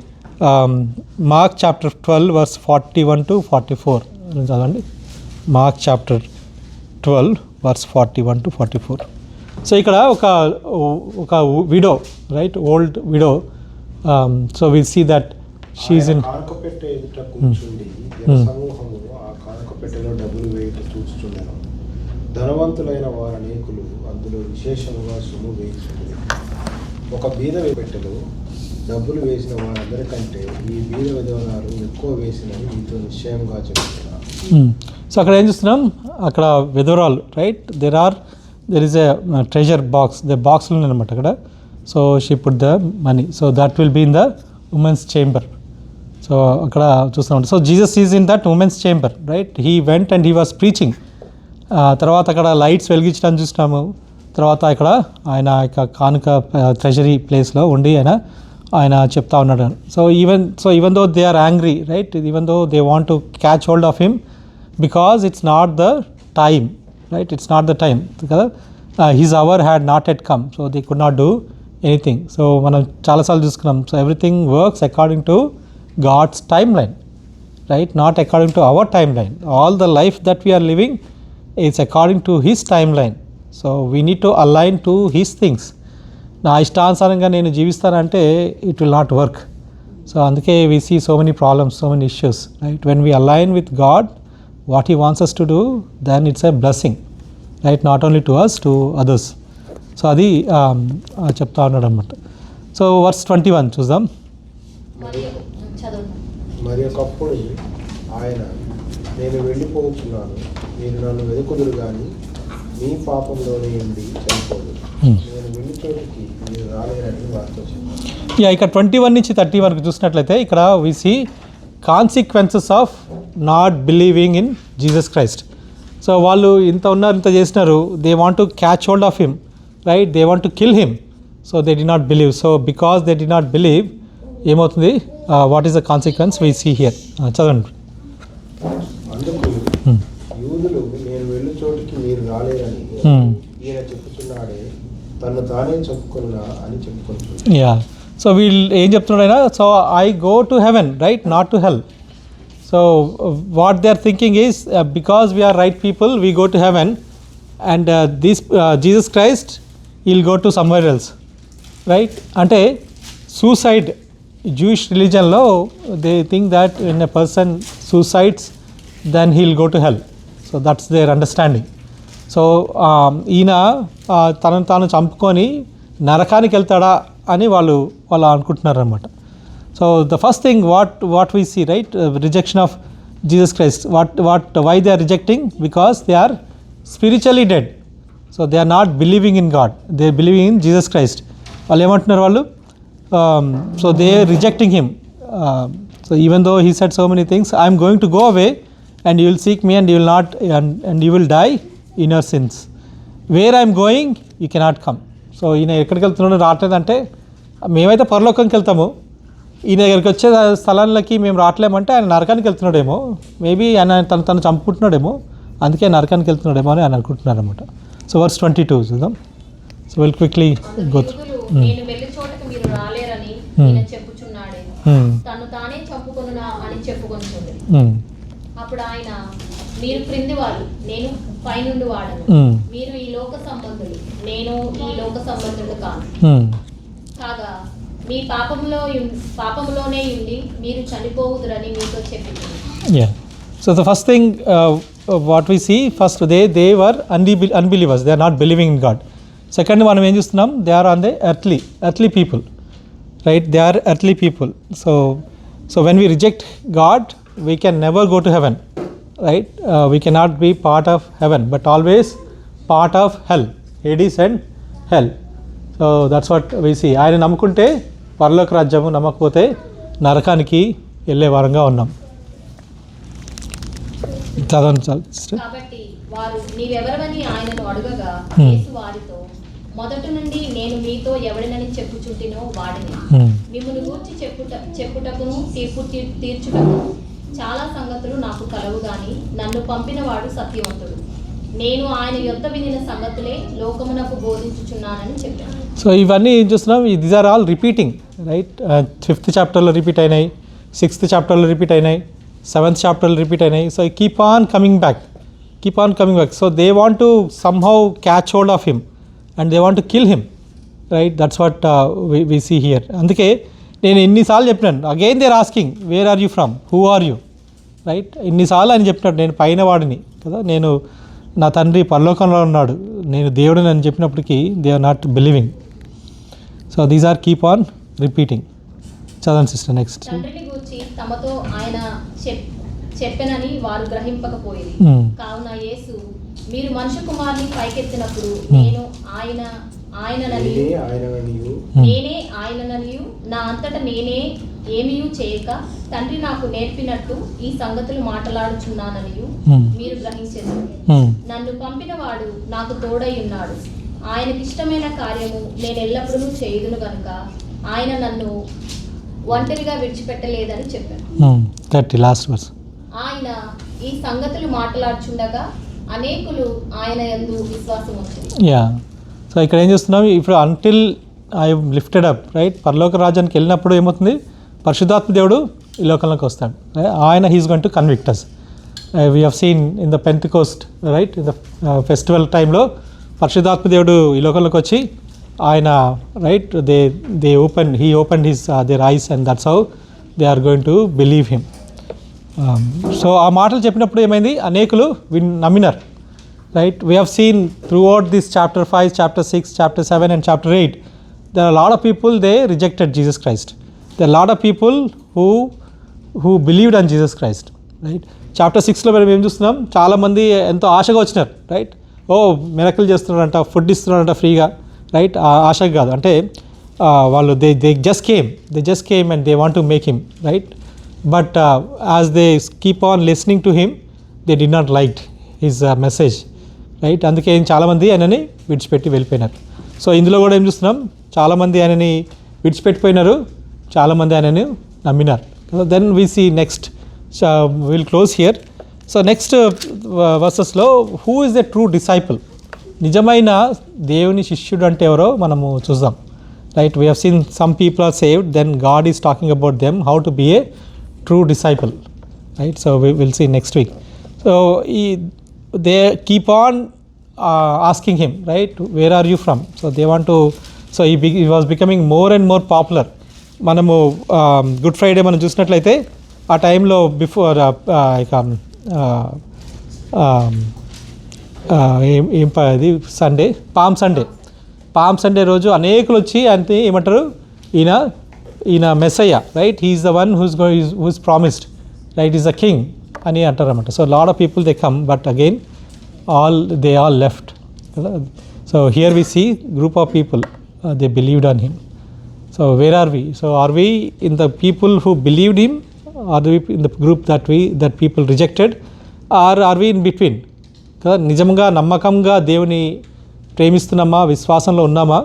మార్క్ చాప్టర్ 12 verse 41 to 44 చదవండి. Mark chapter 12 verse 41 to 44. So ఇక్కడ ఒక widow, right, old widow. So we see that she's in కానుక పెట్టె ఎదుట కూర్చుండి సమూహము ఆ కానుక పెట్టెలో డబ్బులు వేయుట చూస్తుండెను. ధనవంతులైన వారు అనేకులు అందులో విశేషముగా సొమ్ము వేయించుంది. ఒక బీద పెట్టెలో డబ్బులు వేసిన వారందరికంటే ఈ బీద విధవరాలు ఎక్కువ వేసినవి మీతో నిశ్చయంగా చెప్తున్నారు. సో అక్కడ ఏం చూస్తున్నాం, అక్కడ విధవరాలు, right, there is a treasure box, the బాక్స్లో ఉన్నాయన్నమాట అక్కడ. So she put the money, so that will be in the women's chamber. So అక్కడ చూస్తున్నాం. So Jesus is in that women's chamber, right. He went and he was preaching. తర్వాత అక్కడ lights వెలిగించడానికి చూస్తున్నాము. తర్వాత ఇక్కడ ఆయన యొక్క కానుక ట్రెజరీ ప్లేస్లో ఉండి ఆయన చెప్తా ఉన్నాడు. So even though they are angry, right, even though they want to catch hold of him because it's not the time, right, it's not the time కదా. His hour had not yet come, so they could not do anything. So మనం చాలాసార్లు చూసుకున్నాం. So everything works according to God's time line, right, not according to our time line. All the life that we're living is according to his time line. So we need to align to his things. నా ఇష్టానుసారంగా నేను జీవిస్తానంటే it will not work. So అందుకే we see so many problems, so many issues, right. When we align with God what he wants us to do, then it's a blessing, right, not only to us, to others. So అది చెప్తా ఉన్నాడు అనమాట. So verse 21 చూద్దాం. మరి ఒకప్పుడు ఆయన, నేను వెళ్ళిపోతున్నాను, మీరు నన్ను వెతుకుదురు కానీ మీ పాపంలోనే ఉండి చనిపోదు, నేను వెళ్ళి చోటికి మీరు రాలేరని వారితో చెప్పాను. ఇక్కడ 21 నుంచి 30 వరకు చూసినట్లయితే ఇక్కడ we see consequences of not believing in Jesus Christ. So వాళ్ళు ఇంత ఉన్నారు, ఇంత చేసినారు, they want to catch hold of him, right, they want to kill him. So they did not believe. So because they did not believe ఏమవుతుంది, what is the consequence we see here. చదవండి. అందుకు యూదులు, నేను వెళ్ళి చోటికి మీరు రాలేరని ఈయన చెప్పుచున్నాడే, తను తానే చెప్పుకున్నా అని చెప్పుకుంటున్నాడు. యా, సో వీళ్ళు ఏం చెప్తున్నాడైనా, so I go to heaven, right, not to hell. So what they are thinking is because we're right people we go to heaven and this Jesus Christ will go to somewhere else, right. అంటే suicide, Jewish రిలీజన్లో they think that when a person suicides then he will go to hell. So that's their understanding. So ఈయన తనను తాను చంపుకొని నరకానికి వెళ్తాడా అని వాళ్ళు అనుకుంటున్నారు అనమాట. So the first thing what we see, right, rejection of Jesus Christ. Why they are rejecting? Because they are spiritually dead. So they are not believing in God, they are believing in Jesus Christ. వాళ్ళు ఏమంటున్నారు వాళ్ళు? So they are rejecting him. So even though he said so many things, I'm going to go away and you will seek me and you will not and you will die in your sins. Where I am going you cannot come. So ఈయన ఎక్కడికి వెళ్తున్నాడో రావట్లేదంటే, మేమైతే పరలోకంకి వెళ్తాము, ఈయన దగ్గరికి వచ్చే స్థలాలకి మేము రావట్లేమంటే ఆయన నరకానికి వెళ్తున్నాడేమో, మేబీ ఆయన తను చంపుకుంటున్నాడేమో, అందుకే నరకానికి వెళ్తున్నాడేమో అని ఆయన అనుకుంటున్నారు అనమాట. సో వర్స్ 22 చూద్దాం. So will quickly go through. నేను వెళ్ళే చోటకి మీరు రాలేరని ఈయన చెప్పుచున్నాడే, తను తానే చంపుకొనునా అని చెప్పుకొనుచుంది. అప్పుడు ఆయన, మీరు క్రింది వారు, నేను పైనుండి వాడను, మీరు ఈ లోక సంబంధులు, నేను ఈ లోక సంబంధుడు కాను, కాగా మీ పాపంలోనే ఉండి మీరు చనిపోవుదురని మీతో చెప్పింది. Yeah. So the first thing what we see, first they were unbelievers, they are not believing in God. Second, మనం ఏం చూస్తున్నాం, they are on the earthly people, right, they are earthly people. So when we reject God, we can never go to heaven, right, we cannot be part of heaven but always part of hell, Hades and hell. So that's what we see. ఆయన నమ్ముకుంటే పరలోక రాజ్యము, నమ్మకపోతే నరకానికి వెళ్ళే వారంగా ఉన్నాం. చదవండి సిస్టర్. కాబట్టి వారు నీవెవరవని ఆయనను అడగగా Hmm. యేసు వారితో మొదటి నుండి నేను మీతో ఎవడినని చెప్పుచుంటినో వాడిని మిమ్మును గూర్చి చెప్పుటకును తీర్చుటకును చాలా సంగతులు నాకు కలవు గాని నన్ను పంపినవాడు సత్యవంతుడు. నేను ఆయన యొద్ద వినిన సంగతులే లోకమునకు బోధించుచున్నానని చెప్పాను. సో ఇవన్నీ ఏం చూస్తున్నాం, these are all repeating, right? 5th చాప్టర్లో రిపీట్ అయినాయి, 6th చాప్టర్లో రిపీట్ అయినాయి, 7th చాప్టర్లో రిపీట్ అయినాయి. So keep on coming back. So they want to somehow catch hold of him and they want to kill him, right? That's what we see here. అందుకే నేను ఎన్నిసార్లు చెప్పినాను, again they're asking where are you from, who are you, right? ఎన్నిసార్లు అని చెప్పినాడు, నేను పైన వాడిని కదా, నేను నా తండ్రి పరలోకంలో ఉన్నాడు, నేను దేవుడిని అని చెప్పినప్పటికీ they are not believing. So these are keep on repeating. చదవండి సిస్టర్ నెక్స్ట్. తండ్రిని గూర్చి తమతో ఆయన చెప్పెనని వారు గ్రహింపకపోయేది. కావున యేసు మీరు మనుష్య కుమారుని పైకెత్తినప్పుడు నేను ఆయనననియు నేనే ఆయనననియు నా అంతట నేనే ఏమీయూ చేయక తండ్రి నాకు నేర్పినట్టు ఈ సంగతులు మాట్లాడుచున్నాననియు మీరు గ్రహించేది. నన్ను పంపిన వాడు నాకు తోడై ఉన్నాడు. ఆయనకిష్టమైన కార్యము నేను ఎల్లప్పుడూ చేయుదును గనుక ఆయన నన్ను ఒంటరిగా విడిచిపెట్టలేదని చెప్పాను. Last verse. ఆయన ఈ సంగతులు మాట్లాడుచుండగా అనేకులు ఆయన యందు విశ్వాసం వచ్చింది. యా, సో ఇక్కడ ఏం చేస్తున్నాం ఇప్పుడు, until I lifted up, right? పరలోక రాజ్యానికి వెళ్ళినప్పుడు ఏమవుతుంది, పరిశుద్ధాత్మ దేవుడు ఈ లోకంలోకి వస్తాడు. ఆయన he's going to convict us. We have seen in the pentecost, right? In the festival టైంలో పరిశుద్ధాత్మ దేవుడు ఈ లోకంలోకి వచ్చి ఆయన, right, he open his their eyes and that's how they are going to believe him. So ఆ మాటలు చెప్పినప్పుడు ఏమైంది, అనేకులు నమ్మినారు, right? We have seen throughout this chapter 5, chapter 6, chapter 7 and chapter 8, there are a lot of people, they rejected Jesus Christ. There are a lot of people who believed on Jesus Christ, right? Chapter 6లో మనం ఏం చూస్తున్నాం, చాలామంది ఎంతో ఆశగా వచ్చినారు, right? ఓ miracle చేస్తున్నారంట, ఫుడ్ ఇస్తున్నారంట ఫ్రీగా, రైట్? ఆశగా కాదు, అంటే వాళ్ళు they just came and they want to make him, right? But as they keep on listening to him, they did not like his message, right? అందుకే చాలామంది ఆయనని విడిచిపెట్టి వెళ్ళిపోయినారు. సో ఇందులో కూడా ఏం చూస్తున్నాం, చాలామంది ఆయనని విడిచిపెట్టిపోయినారు, చాలామంది ఆయనని నమ్మినారు. Then we see next, will close here. So next వర్సెస్లో who is the true disciple, నిజమైన దేవుని శిష్యుడు అంటే ఎవరో మనము చూద్దాం, right? We have seen some people are saved, then God is talking about them how to be a true disciple, right? So we will see next week. So they keep on asking him, right, where are you from? So they want to, so he was becoming more and more popular. మనము good Friday మనం చూసినట్లయితే ఆ టైంలో before అది Sunday, palm Sunday రోజు అనేకులు వచ్చి అంటే ఏమంటారు, ఈయన Messiah, right? He's the one who's promised, right? Is the king అని అంటారు అన్నమాట. So lot of people they come, but again they all left. So here we see group of people, they believed on him. So where are we? So are we in the people who believed him, are we in the group that people rejected, or are we in between? కదా, నిజంగా నమ్మకంగా దేవుని ప్రేమిస్తున్నామా, విశ్వాసంలో ఉన్నామా,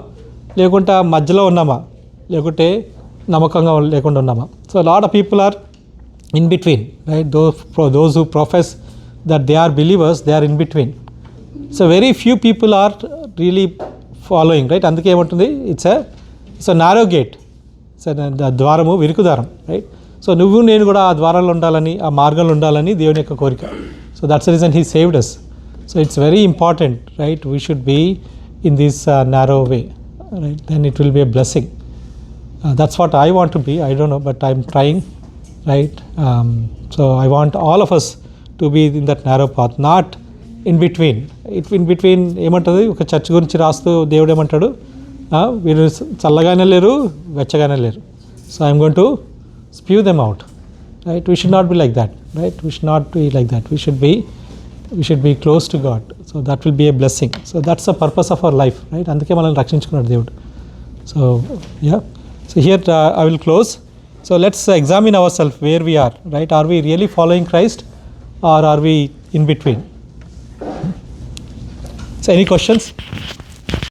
లేకుంటే మధ్యలో ఉన్నామా, లేకుంటే నమ్మకంగా లేకుండా ఉన్నామా? So lot of people are in between, right? Those who profess that they are believers, they are in between. So very few people are really following, right? అందుకే ఏమంటుంది, it's a narrow gate, it's a ద్వారము, విరుకు ద్వారం, right? So నువ్వు నేను కూడా ఆ ద్వారంలో ఉండాలని, ఆ మార్గంలో ఉండాలని దేవుని యొక్క కోరిక. So that's the reason he saved us. So it's very important, right? We should be in this narrow way, right? Then it will be a blessing. That's what I want to be. I don't know, but I'm trying, right? So I want all of us to be in that narrow path, not in between. In between ఏమంటుంది, ఒక church గురించి రాస్తూ దేవుడు ఏమంటాడు, వీరు చల్లగానే లేరు, వెచ్చగానే లేరు. So I'm going to స్ప్యూ them out, right? We should not be like that, right? We should not be like that. We should be close to God. So that will be a blessing. So that's the purpose of our life, right? అందుకే మనల్ని రక్షించుకున్నాడు దేవుడు. So yeah, so here I will close. So let's examine ourselves where we are, right? Are we really following Christ, or are we in between. So any questions?